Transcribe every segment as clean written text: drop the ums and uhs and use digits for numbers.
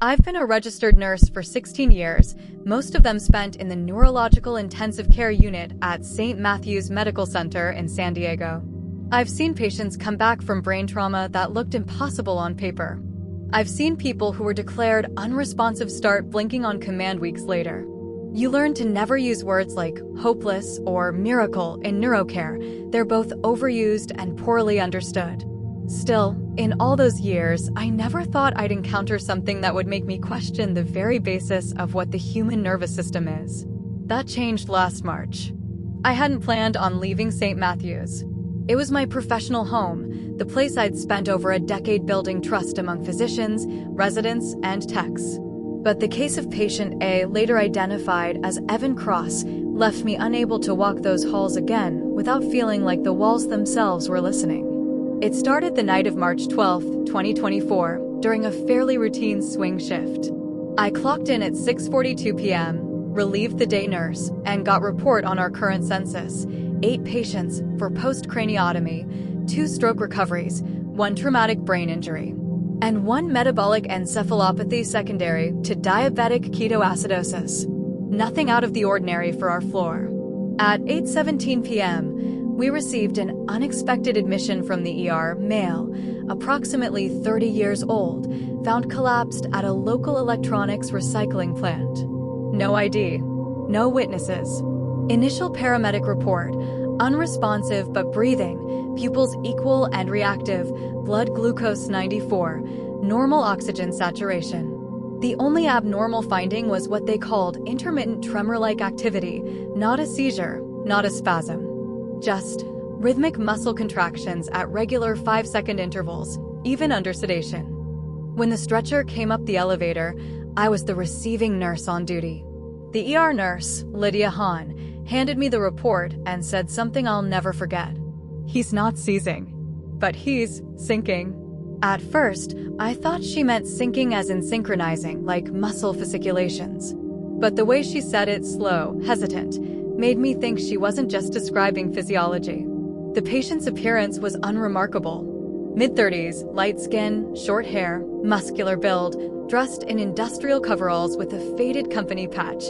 I've been a registered nurse for 16 years, most of them spent in the Neurological Intensive Care Unit at St. Matthew's Medical Center in San Diego. I've seen patients come back from brain trauma that looked impossible on paper. I've seen people who were declared unresponsive start blinking on command weeks later. You learn to never use words like hopeless or miracle in neurocare. They're both overused and poorly understood. Still, in all those years, I never thought I'd encounter something that would make me question the very basis of what the human nervous system is. That changed last March. I hadn't planned on leaving St. Matthew's. It was my professional home, the place I'd spent over a decade building trust among physicians, residents, and techs. But the case of patient A, later identified as Evan Cross, left me unable to walk those halls again without feeling like the walls themselves were listening. It started the night of March 12, 2024, during a fairly routine swing shift. I clocked in at 6:42 p.m., relieved the day nurse, and got report on our current census: 8 patients for post-craniotomy, 2 stroke recoveries, 1 traumatic brain injury, and 1 metabolic encephalopathy secondary to diabetic ketoacidosis. Nothing out of the ordinary for our floor. At 8:17 p.m., we received an unexpected admission from the ER, male, approximately 30 years old, found collapsed at a local electronics recycling plant. No ID, no witnesses. Initial paramedic report: unresponsive but breathing, pupils equal and reactive, blood glucose 94, normal oxygen saturation. The only abnormal finding was what they called intermittent tremor-like activity, not a seizure, not a spasm. Just rhythmic muscle contractions at regular 5-second intervals, even under sedation. When the stretcher came up the elevator, I was the receiving nurse on duty. The ER nurse, Lydia Hahn, handed me the report and said something I'll never forget. "He's not seizing, but he's sinking." At first, I thought she meant sinking as in synchronizing, like muscle fasciculations. But the way she said it, slow, hesitant, made me think she wasn't just describing physiology. The patient's appearance was unremarkable. Mid-30s, light skin, short hair, muscular build, dressed in industrial coveralls with a faded company patch,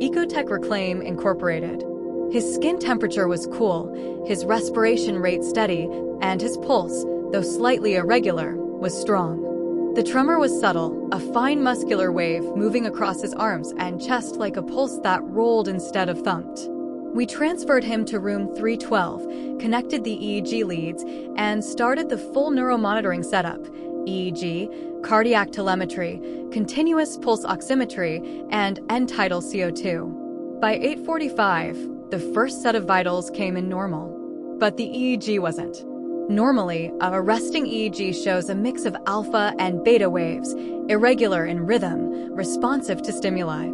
Ecotech Reclaim Incorporated. His skin temperature was cool, his respiration rate steady, and his pulse, though slightly irregular, was strong. The tremor was subtle, a fine muscular wave moving across his arms and chest like a pulse that rolled instead of thumped. We transferred him to room 312, connected the EEG leads, and started the full neuromonitoring setup: EEG, cardiac telemetry, continuous pulse oximetry, and end-tidal CO2. By 8:45, the first set of vitals came in normal. But the EEG wasn't. Normally, a resting EEG shows a mix of alpha and beta waves, irregular in rhythm, responsive to stimuli.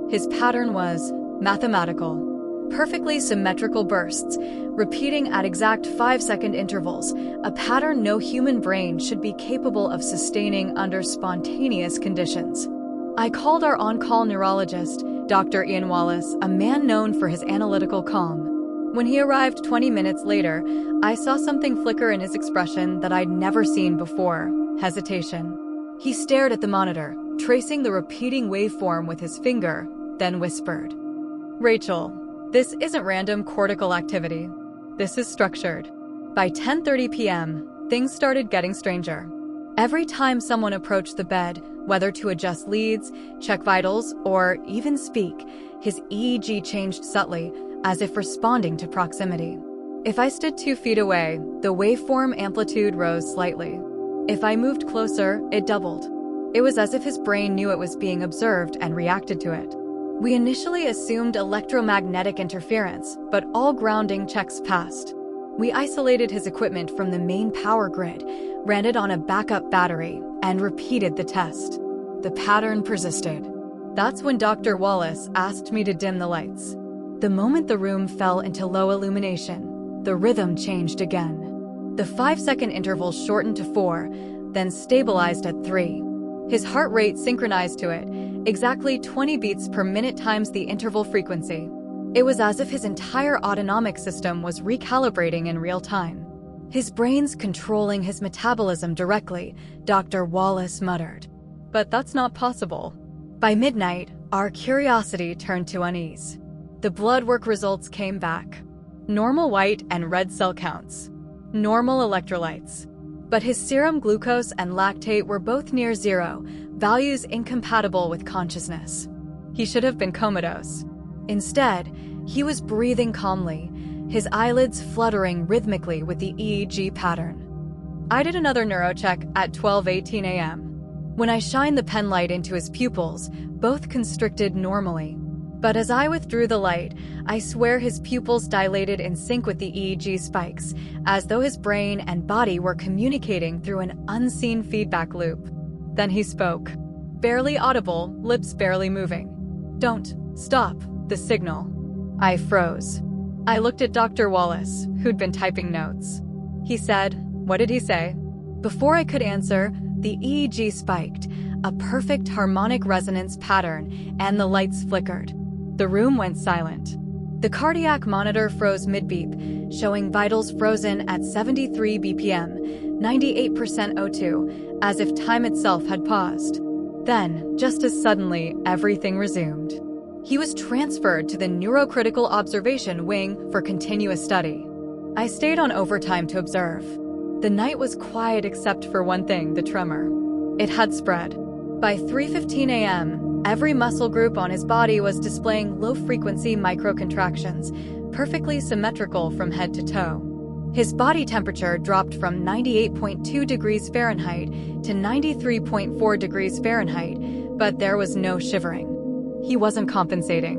His pattern was mathematical. Perfectly symmetrical bursts, repeating at exact 5-second intervals, a pattern no human brain should be capable of sustaining under spontaneous conditions. I called our on-call neurologist, Dr. Ian Wallace, a man known for his analytical calm. When he arrived 20 minutes later, I saw something flicker in his expression that I'd never seen before: hesitation. He stared at the monitor, tracing the repeating waveform with his finger, then whispered, "Rachel, this isn't random cortical activity. This is structured." By 10:30 p.m., things started getting stranger. Every time someone approached the bed, whether to adjust leads, check vitals, or even speak, his EEG changed subtly, as if responding to proximity. If I stood 2 feet away, the waveform amplitude rose slightly. If I moved closer, it doubled. It was as if his brain knew it was being observed and reacted to it. We initially assumed electromagnetic interference, but all grounding checks passed. We isolated his equipment from the main power grid, ran it on a backup battery, and repeated the test. The pattern persisted. That's when Dr. Wallace asked me to dim the lights. The moment the room fell into low illumination, the rhythm changed again. The 5-second interval shortened to 4, then stabilized at 3. His heart rate synchronized to it, exactly 20 beats per minute times the interval frequency. It was as if his entire autonomic system was recalibrating in real time. His brain's controlling his metabolism directly, Dr. Wallace muttered. but that's not possible. By midnight, our curiosity turned to unease. The blood work results came back. Normal white and red cell counts. Normal electrolytes. But his serum glucose and lactate were both near zero, values incompatible with consciousness. He should have been comatose. Instead, he was breathing calmly, his eyelids fluttering rhythmically with the EEG pattern. I did another neurocheck at 12:18 a.m. When I shined the pen light into his pupils, both constricted normally. But as I withdrew the light, I swear his pupils dilated in sync with the EEG spikes, as though his brain and body were communicating through an unseen feedback loop. Then he spoke. Barely audible, lips barely moving. "Don't stop the signal." I froze. I looked at Dr. Wallace, who'd been typing notes. He said, "What did he say?" Before I could answer, the EEG spiked, a perfect harmonic resonance pattern, and the lights flickered. The room went silent. The cardiac monitor froze mid-beep, showing vitals frozen at 73 BPM, 98% O2, as if time itself had paused. Then, just as suddenly, everything resumed. He was transferred to the neurocritical observation wing for continuous study. I stayed on overtime to observe. The night was quiet except for one thing, the tremor. It had spread. By 3:15 a.m., every muscle group on his body was displaying low-frequency microcontractions, perfectly symmetrical from head to toe. His body temperature dropped from 98.2 degrees Fahrenheit to 93.4 degrees Fahrenheit, but there was no shivering. He wasn't compensating.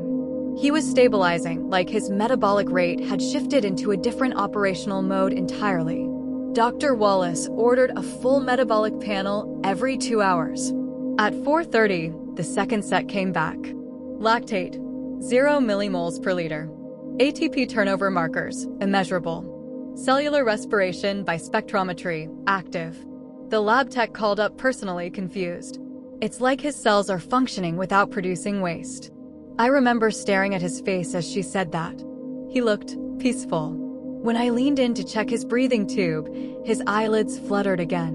He was stabilizing, like his metabolic rate had shifted into a different operational mode entirely. Dr. Wallace ordered a full metabolic panel every 2 hours. At 4:30, the second set came back. Lactate, 0 millimoles per liter. ATP turnover markers, immeasurable. Cellular respiration by spectrometry, active. The lab tech called up personally confused. It's like his cells are functioning without producing waste. I remember staring at his face as she said that. He looked peaceful. When I leaned in to check his breathing tube, his eyelids fluttered again.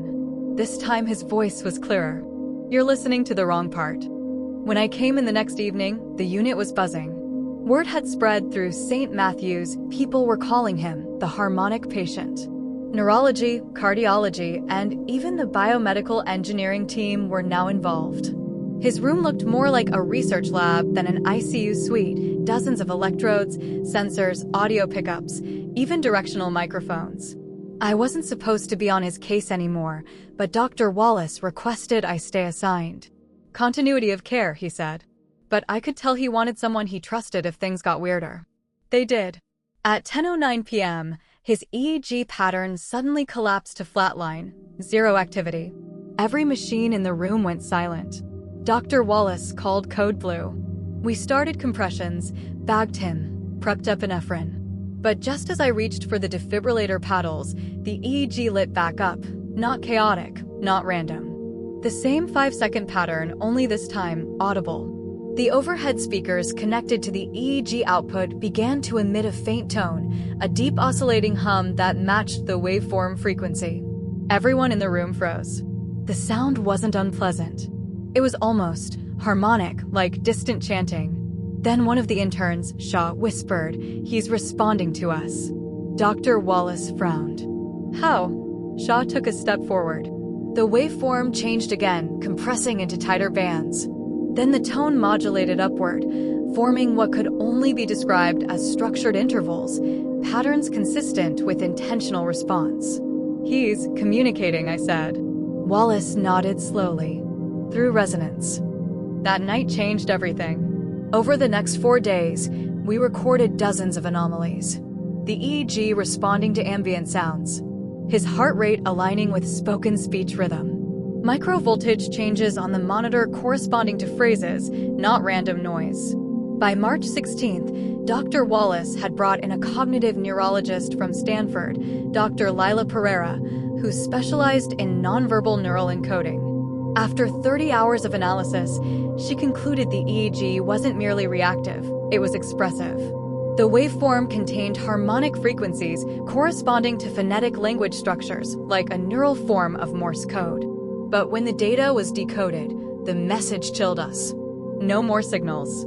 This time his voice was clearer. "You're listening to the wrong part." When I came in the next evening, the unit was buzzing. Word had spread through St. Matthew's, people were calling him the harmonic patient. Neurology, cardiology, and even the biomedical engineering team were now involved. His room looked more like a research lab than an ICU suite, dozens of electrodes, sensors, audio pickups, even directional microphones. I wasn't supposed to be on his case anymore, but Dr. Wallace requested I stay assigned. Continuity of care, he said. But I could tell he wanted someone he trusted if things got weirder. They did. At 10:09 p.m., his EEG pattern suddenly collapsed to flatline, zero activity. Every machine in the room went silent. Dr. Wallace called code blue. We started compressions, bagged him, prepped epinephrine. But just as I reached for the defibrillator paddles, the EEG lit back up, not chaotic, not random. The same 5-second pattern, only this time audible. The overhead speakers connected to the EEG output began to emit a faint tone, a deep oscillating hum that matched the waveform frequency. Everyone in the room froze. The sound wasn't unpleasant. It was almost harmonic, like distant chanting. Then one of the interns, Shaw, whispered, "He's responding to us." Dr. Wallace frowned. "How?" Shaw took a step forward. The waveform changed again, compressing into tighter bands. Then the tone modulated upward, forming what could only be described as structured intervals, patterns consistent with intentional response. "He's communicating," I said. Wallace nodded slowly. Through resonance. That night changed everything. Over the next 4 days, we recorded dozens of anomalies. The EEG responding to ambient sounds. His heart rate aligning with spoken speech rhythm. Microvoltage changes on the monitor corresponding to phrases, not random noise. By March 16th, Dr. Wallace had brought in a cognitive neurologist from Stanford, Dr. Lila Pereira, who specialized in nonverbal neural encoding. After 30 hours of analysis, she concluded the EEG wasn't merely reactive, it was expressive. The waveform contained harmonic frequencies corresponding to phonetic language structures, like a neural form of Morse code. But when the data was decoded, the message chilled us. No more signals.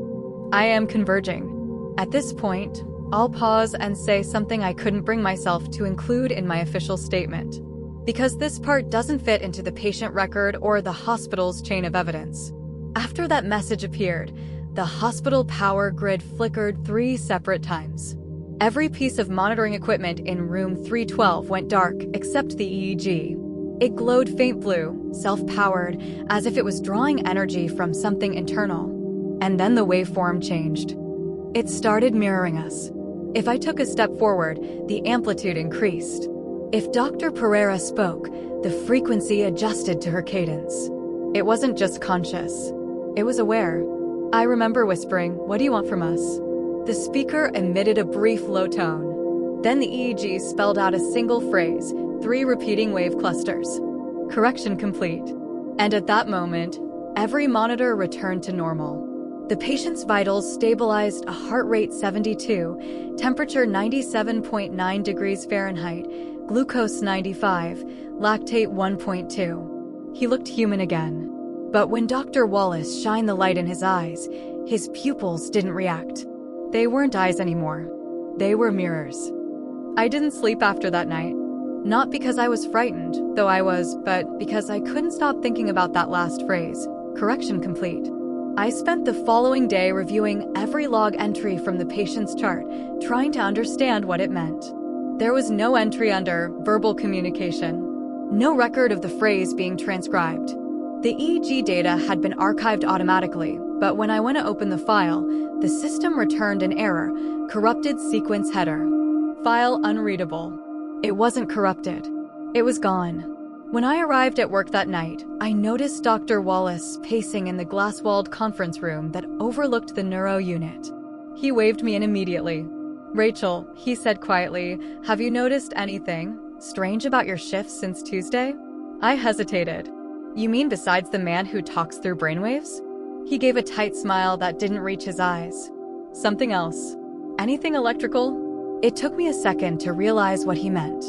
I am converging. At this point, I'll pause and say something I couldn't bring myself to include in my official statement, because this part doesn't fit into the patient record or the hospital's chain of evidence. After that message appeared, the hospital power grid flickered 3 separate times. Every piece of monitoring equipment in room 312 went dark except the EEG. It glowed faint blue, self-powered, as if it was drawing energy from something internal. And then the waveform changed. It started mirroring us. If I took a step forward, the amplitude increased. If Dr. Pereira spoke, the frequency adjusted to her cadence. It wasn't just conscious. It was aware. I remember whispering, "What do you want from us?" The speaker emitted a brief low tone. Then the EEG spelled out a single phrase, 3 repeating wave clusters. Correction complete. And at that moment, every monitor returned to normal. The patient's vitals stabilized, a heart rate 72, temperature 97.9 degrees Fahrenheit, glucose 95, lactate 1.2. He looked human again. But when Dr. Wallace shined the light in his eyes, his pupils didn't react. They weren't eyes anymore. They were mirrors. I didn't sleep after that night. Not because I was frightened, though I was, but because I couldn't stop thinking about that last phrase, correction complete. I spent the following day reviewing every log entry from the patient's chart, trying to understand what it meant. There was no entry under verbal communication, no record of the phrase being transcribed. The EEG data had been archived automatically, but when I went to open the file, the system returned an error, corrupted sequence header. File unreadable. It wasn't corrupted. It was gone. When I arrived at work that night, I noticed Dr. Wallace pacing in the glass-walled conference room that overlooked the neuro unit. He waved me in immediately. "Rachel," he said quietly, "have you noticed anything strange about your shifts since Tuesday?" I hesitated. "You mean besides the man who talks through brainwaves?" He gave a tight smile that didn't reach his eyes. "Something else. Anything electrical?" It took me a second to realize what he meant.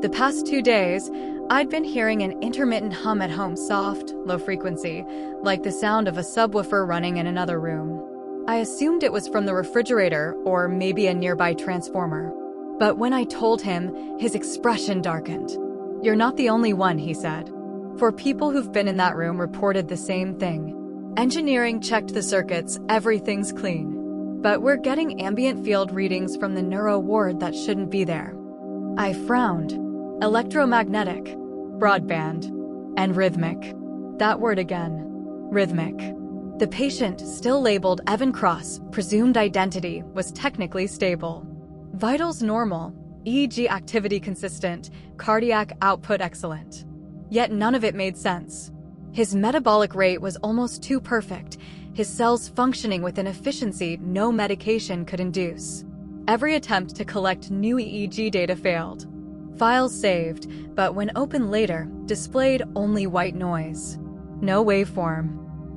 The past 2 days, I'd been hearing an intermittent hum at home, soft, low frequency, like the sound of a subwoofer running in another room. I assumed it was from the refrigerator or maybe a nearby transformer. But when I told him, his expression darkened. "You're not the only one," he said. "For people who've been in that room reported the same thing. Engineering checked the circuits, everything's clean. But we're getting ambient field readings from the neuro ward that shouldn't be there." I frowned. Electromagnetic, broadband, and rhythmic. That word again. Rhythmic. The patient, still labeled Evan Cross, presumed identity, was technically stable. Vitals normal, EEG activity consistent, cardiac output excellent. Yet none of it made sense. His metabolic rate was almost too perfect, his cells functioning with an efficiency no medication could induce. Every attempt to collect new EEG data failed. Files saved, but when opened later, displayed only white noise. No waveform.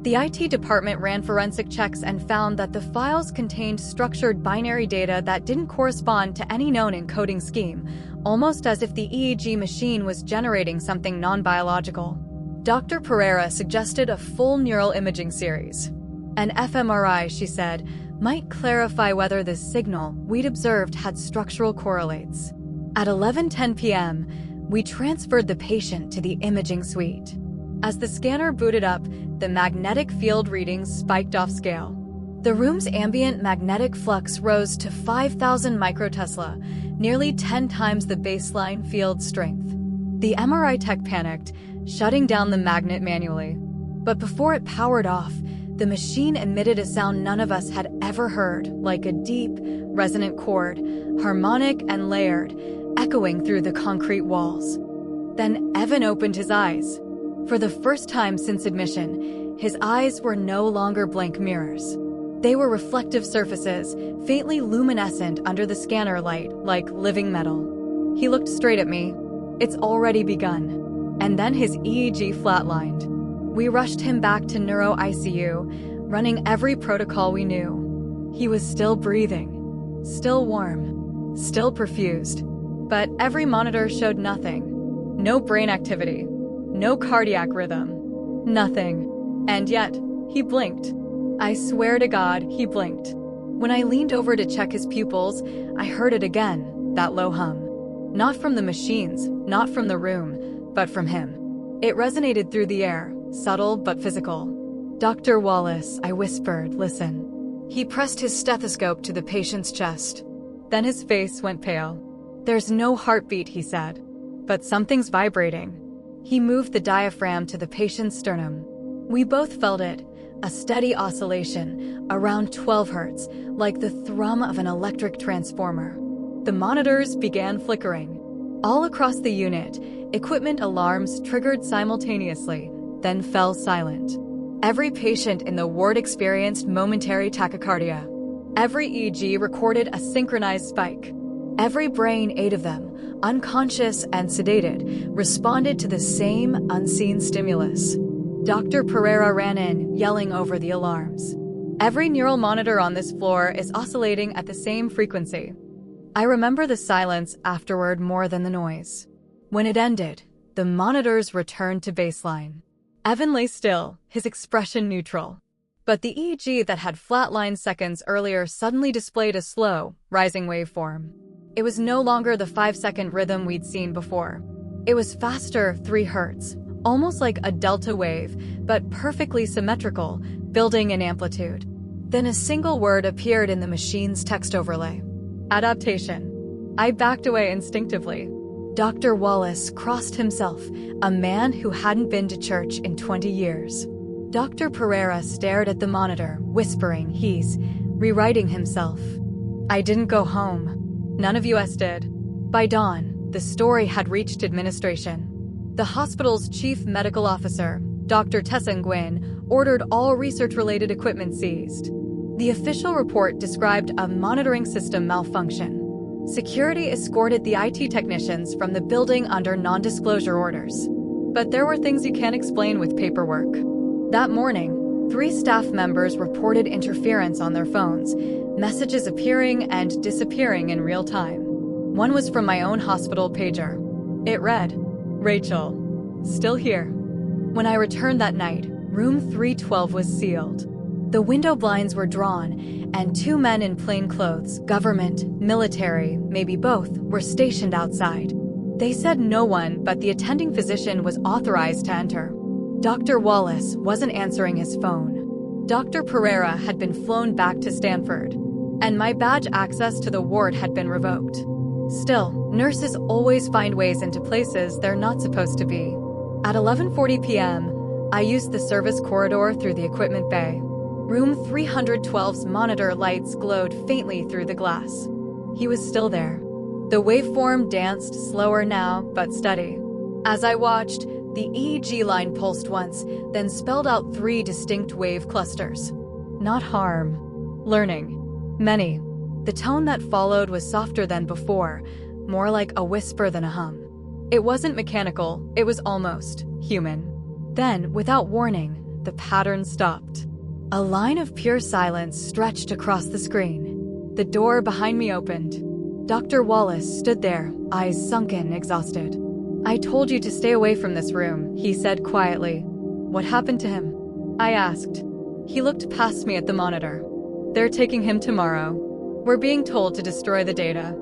The IT department ran forensic checks and found that the files contained structured binary data that didn't correspond to any known encoding scheme, almost as if the EEG machine was generating something non-biological. Dr. Pereira suggested a full neural imaging series. An fMRI, she said, might clarify whether the signal we'd observed had structural correlates. At 11:10 p.m., we transferred the patient to the imaging suite. As the scanner booted up, the magnetic field readings spiked off scale. The room's ambient magnetic flux rose to 5,000 microtesla, nearly 10 times the baseline field strength. The MRI tech panicked, shutting down the magnet manually. But before it powered off, the machine emitted a sound none of us had ever heard, like a deep, resonant chord, harmonic and layered, echoing through the concrete walls. Then Evan opened his eyes. For the first time since admission, his eyes were no longer blank mirrors. They were reflective surfaces, faintly luminescent under the scanner light, like living metal. He looked straight at me. "It's already begun." And then his EEG flatlined. We rushed him back to neuro ICU, running every protocol we knew. He was still breathing, still warm, still perfused. But every monitor showed nothing. No brain activity. No cardiac rhythm. Nothing. And yet, he blinked. I swear to God, he blinked. When I leaned over to check his pupils, I heard it again, that low hum. Not from the machines, not from the room, but from him. It resonated through the air, subtle but physical. "Dr. Wallace," I whispered, "listen." He pressed his stethoscope to the patient's chest. Then his face went pale. "There's no heartbeat," he said. "But something's vibrating." He moved the diaphragm to the patient's sternum. We both felt it, a steady oscillation, around 12 hertz, like the thrum of an electric transformer. The monitors began flickering. All across the unit, equipment alarms triggered simultaneously, then fell silent. Every patient in the ward experienced momentary tachycardia. Every EEG recorded a synchronized spike. Every brain, 8 of them, unconscious and sedated, responded to the same unseen stimulus. Dr. Pereira ran in, yelling over the alarms. "Every neural monitor on this floor is oscillating at the same frequency." I remember the silence afterward more than the noise. When it ended, the monitors returned to baseline. Evan lay still, his expression neutral. But the EEG that had flatlined seconds earlier suddenly displayed a slow, rising waveform. It was no longer the 5-second rhythm we'd seen before. It was faster, 3 hertz, almost like a delta wave, but perfectly symmetrical, building in amplitude. Then a single word appeared in the machine's text overlay. "Adaptation." I backed away instinctively. Dr. Wallace crossed himself, a man who hadn't been to church in 20 years. Dr. Pereira stared at the monitor, whispering he's rewriting himself. I didn't go home. None of us did. By dawn, the story had reached administration. The hospital's chief medical officer, Dr. Tessa Nguyen, ordered all research-related equipment seized. The official report described a monitoring system malfunction. Security escorted the IT technicians from the building under non-disclosure orders. But there were things you can't explain with paperwork. That morning, 3 staff members reported interference on their phones, messages appearing and disappearing in real time. One was from my own hospital pager. It read, "Rachel, still here." When I returned that night, room 312 was sealed. The window blinds were drawn, and 2 men in plain clothes, government, military, maybe both, were stationed outside. They said no one but the attending physician was authorized to enter. Dr. Wallace wasn't answering his phone. Dr. Pereira had been flown back to Stanford, and my badge access to the ward had been revoked. Still, nurses always find ways into places they're not supposed to be. At 11:40 p.m., I used the service corridor through the equipment bay. Room 312's monitor lights glowed faintly through the glass. He was still there. The waveform danced slower now, but steady. As I watched, the EEG line pulsed once, then spelled out 3 distinct wave clusters. Not harm. Learning. Many. The tone that followed was softer than before, more like a whisper than a hum. It wasn't mechanical, it was almost human. Then, without warning, the pattern stopped. A line of pure silence stretched across the screen. The door behind me opened. Dr. Wallace stood there, eyes sunken, exhausted. "I told you to stay away from this room," he said quietly. "What happened to him?" I asked. He looked past me at the monitor. "They're taking him tomorrow. We're being told to destroy the data."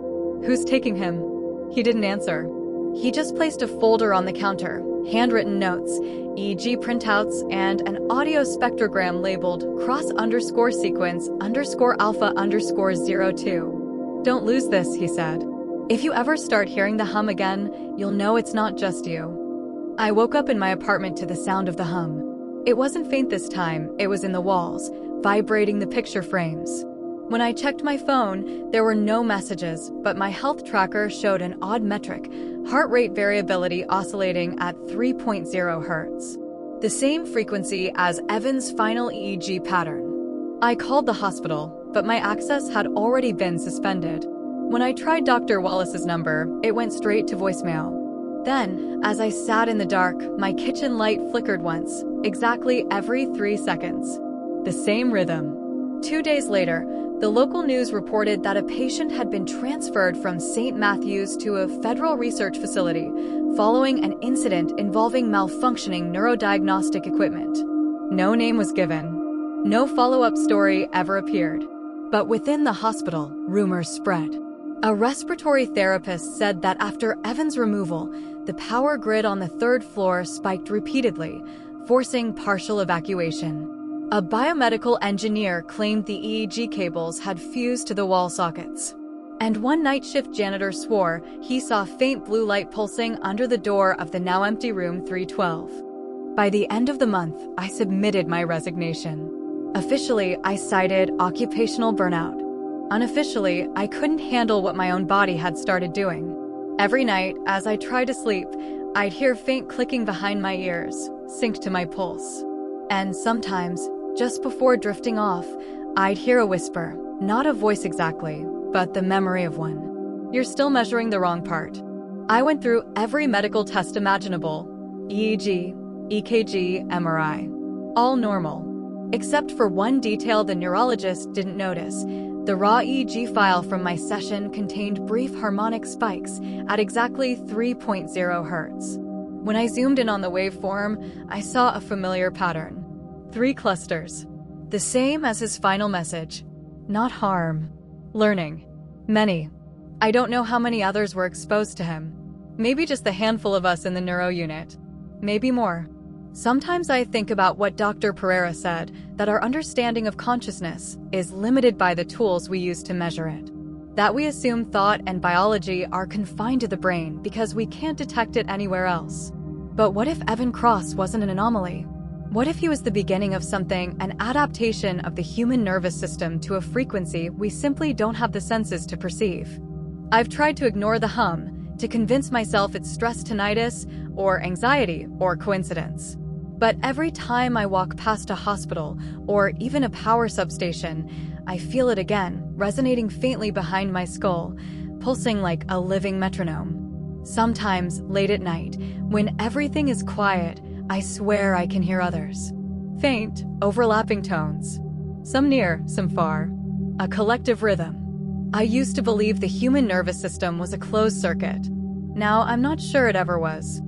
"Who's taking him?" He didn't answer. He just placed a folder on the counter, handwritten notes, EEG printouts, and an audio spectrogram labeled cross_sequence_alpha_02. "Don't lose this," he said. "If you ever start hearing the hum again, you'll know it's not just you." I woke up in my apartment to the sound of the hum. It wasn't faint this time, it was in the walls, vibrating the picture frames. When I checked my phone, there were no messages, but my health tracker showed an odd metric, heart rate variability oscillating at 3.0 hertz. The same frequency as Evan's final EEG pattern. I called the hospital, but my access had already been suspended. When I tried Dr. Wallace's number, it went straight to voicemail. Then, as I sat in the dark, my kitchen light flickered once, exactly every 3 seconds. The same rhythm. 2 days later, the local news reported that a patient had been transferred from St. Matthew's to a federal research facility following an incident involving malfunctioning neurodiagnostic equipment. No name was given. No follow-up story ever appeared. But within the hospital, rumors spread. A respiratory therapist said that after Evan's removal, the power grid on the third floor spiked repeatedly, forcing partial evacuation. A biomedical engineer claimed the EEG cables had fused to the wall sockets. And one night shift janitor swore he saw faint blue light pulsing under the door of the now empty room 312. By the end of the month, I submitted my resignation. Officially, I cited occupational burnout. Unofficially, I couldn't handle what my own body had started doing. Every night, as I tried to sleep, I'd hear faint clicking behind my ears, sync to my pulse. And sometimes, just before drifting off, I'd hear a whisper, not a voice exactly, but the memory of one. You're still measuring the wrong part. I went through every medical test imaginable, EEG, EKG, MRI. All normal. Except for one detail the neurologist didn't notice. The raw EEG file from my session contained brief harmonic spikes at exactly 3.0 hertz. When I zoomed in on the waveform, I saw a familiar pattern. 3 clusters. The same as his final message. Not harm. Learning. Many. I don't know how many others were exposed to him. Maybe just the handful of us in the neuro unit. Maybe more. Sometimes I think about what Dr. Pereira said, that our understanding of consciousness is limited by the tools we use to measure it. That we assume thought and biology are confined to the brain because we can't detect it anywhere else. But what if Evan Cross wasn't an anomaly? What if he was the beginning of something, an adaptation of the human nervous system to a frequency we simply don't have the senses to perceive? I've tried to ignore the hum, to convince myself it's stress tinnitus, or anxiety, or coincidence. But every time I walk past a hospital, or even a power substation, I feel it again, resonating faintly behind my skull, pulsing like a living metronome. Sometimes, late at night, when everything is quiet, I swear I can hear others. Faint, overlapping tones. Some near, some far. A collective rhythm. I used to believe the human nervous system was a closed circuit. Now I'm not sure it ever was.